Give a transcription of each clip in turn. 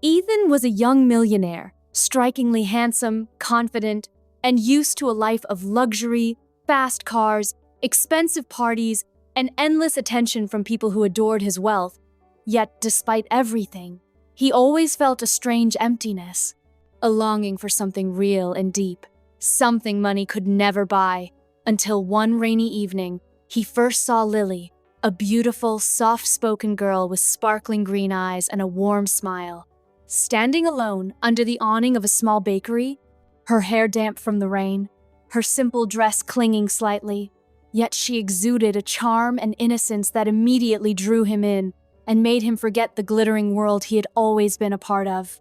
Ethan was a young millionaire, strikingly handsome, confident, and used to a life of luxury, fast cars, expensive parties, and endless attention from people who adored his wealth. Yet, despite everything, he always felt a strange emptiness, a longing for something real and deep, something money could never buy, until one rainy evening, he first saw Lily, a beautiful, soft-spoken girl with sparkling green eyes and a warm smile, standing alone under the awning of a small bakery, her hair damp from the rain, her simple dress clinging slightly. Yet she exuded a charm and innocence that immediately drew him in and made him forget the glittering world he had always been a part of.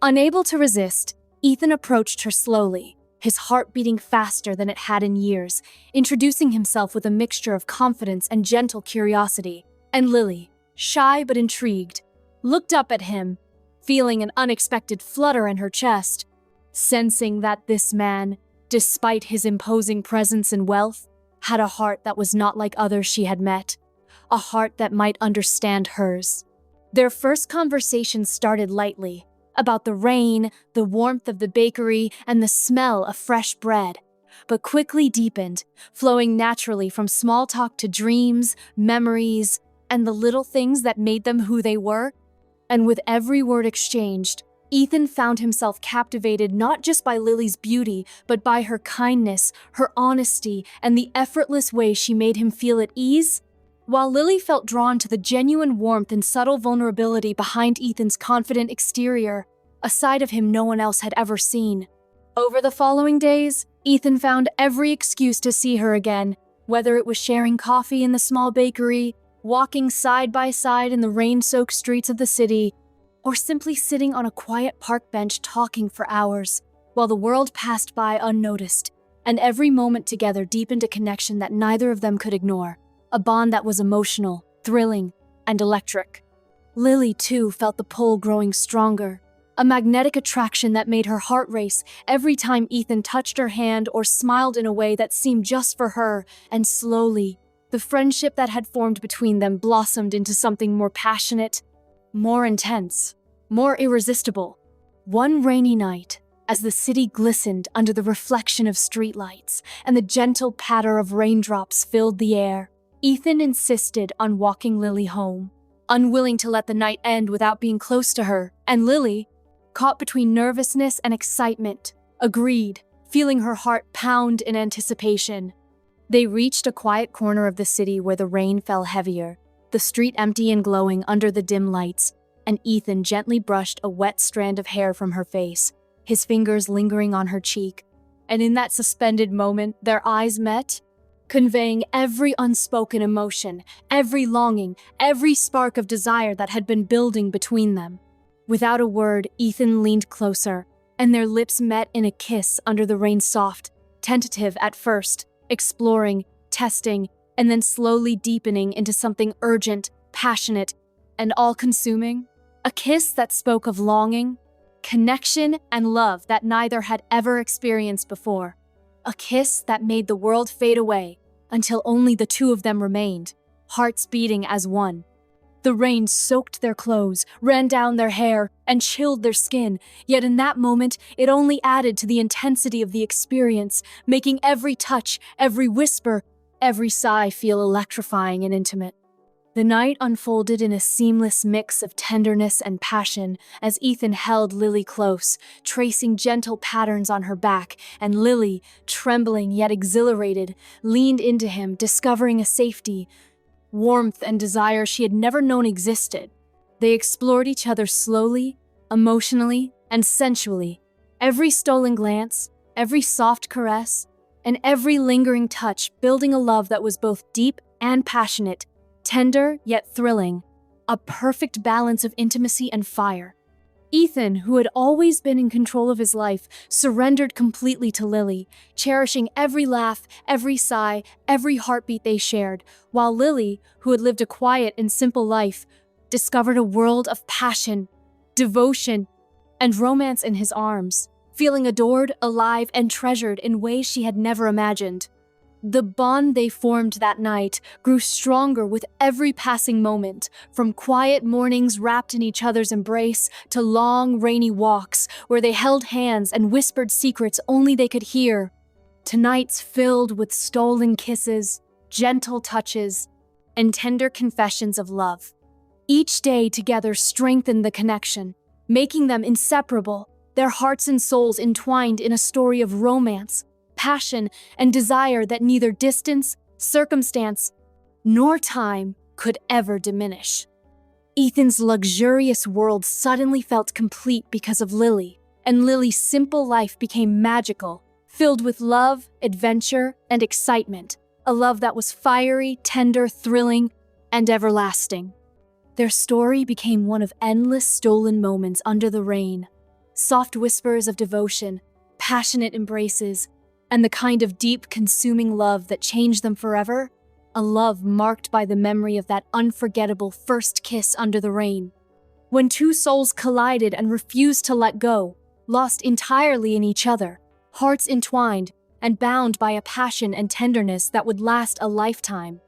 Unable to resist, Ethan approached her slowly, his heart beating faster than it had in years, introducing himself with a mixture of confidence and gentle curiosity. And Lily, shy but intrigued, looked up at him, feeling an unexpected flutter in her chest, sensing that this man, despite his imposing presence and wealth, had a heart that was not like others she had met, a heart that might understand hers. Their first conversation started lightly, about the rain, the warmth of the bakery, and the smell of fresh bread, but quickly deepened, flowing naturally from small talk to dreams, memories, and the little things that made them who they were. And with every word exchanged, Ethan found himself captivated not just by Lily's beauty, but by her kindness, her honesty, and the effortless way she made him feel at ease. While Lily felt drawn to the genuine warmth and subtle vulnerability behind Ethan's confident exterior, a side of him no one else had ever seen. Over the following days, Ethan found every excuse to see her again, whether it was sharing coffee in the small bakery, walking side by side in the rain-soaked streets of the city, or simply sitting on a quiet park bench talking for hours, while the world passed by unnoticed, and every moment together deepened a connection that neither of them could ignore, a bond that was emotional, thrilling, and electric. Lily, too, felt the pull growing stronger, a magnetic attraction that made her heart race every time Ethan touched her hand or smiled in a way that seemed just for her, and slowly, the friendship that had formed between them blossomed into something more passionate, more intense, more irresistible. One rainy night, as the city glistened under the reflection of streetlights and the gentle patter of raindrops filled the air, Ethan insisted on walking Lily home, unwilling to let the night end without being close to her, and Lily, caught between nervousness and excitement, agreed, feeling her heart pound in anticipation. They reached a quiet corner of the city where the rain fell heavier, the street empty and glowing under the dim lights, and Ethan gently brushed a wet strand of hair from her face, his fingers lingering on her cheek. And in that suspended moment, their eyes met, conveying every unspoken emotion, every longing, every spark of desire that had been building between them. Without a word, Ethan leaned closer, and their lips met in a kiss under the rain, soft, tentative at first, exploring, testing, and then slowly deepening into something urgent, passionate, and all-consuming. A kiss that spoke of longing, connection, and love that neither had ever experienced before. A kiss that made the world fade away until only the two of them remained, hearts beating as one. The rain soaked their clothes, ran down their hair, and chilled their skin, yet in that moment, it only added to the intensity of the experience, making every touch, every whisper, every sigh feel electrifying and intimate. The night unfolded in a seamless mix of tenderness and passion as Ethan held Lily close, tracing gentle patterns on her back, and Lily, trembling yet exhilarated, leaned into him, discovering a safety, warmth, and desire she had never known existed. They explored each other slowly, emotionally, and sensually. Every stolen glance, every soft caress, and every lingering touch building a love that was both deep and passionate, tender yet thrilling, a perfect balance of intimacy and fire. Ethan, who had always been in control of his life, surrendered completely to Lily, cherishing every laugh, every sigh, every heartbeat they shared, while Lily, who had lived a quiet and simple life, discovered a world of passion, devotion, and romance in his arms, feeling adored, alive, and treasured in ways she had never imagined. The bond they formed that night grew stronger with every passing moment, from quiet mornings wrapped in each other's embrace to long, rainy walks where they held hands and whispered secrets only they could hear, to nights filled with stolen kisses, gentle touches, and tender confessions of love. Each day together strengthened the connection, making them inseparable, their hearts and souls entwined in a story of romance, passion, and desire that neither distance, circumstance, nor time could ever diminish. Ethan's luxurious world suddenly felt complete because of Lily, and Lily's simple life became magical, filled with love, adventure, and excitement, a love that was fiery, tender, thrilling, and everlasting. Their story became one of endless stolen moments under the rain, soft whispers of devotion, passionate embraces, and the kind of deep, consuming love that changed them forever, a love marked by the memory of that unforgettable first kiss under the rain. When two souls collided and refused to let go, lost entirely in each other, hearts entwined and bound by a passion and tenderness that would last a lifetime.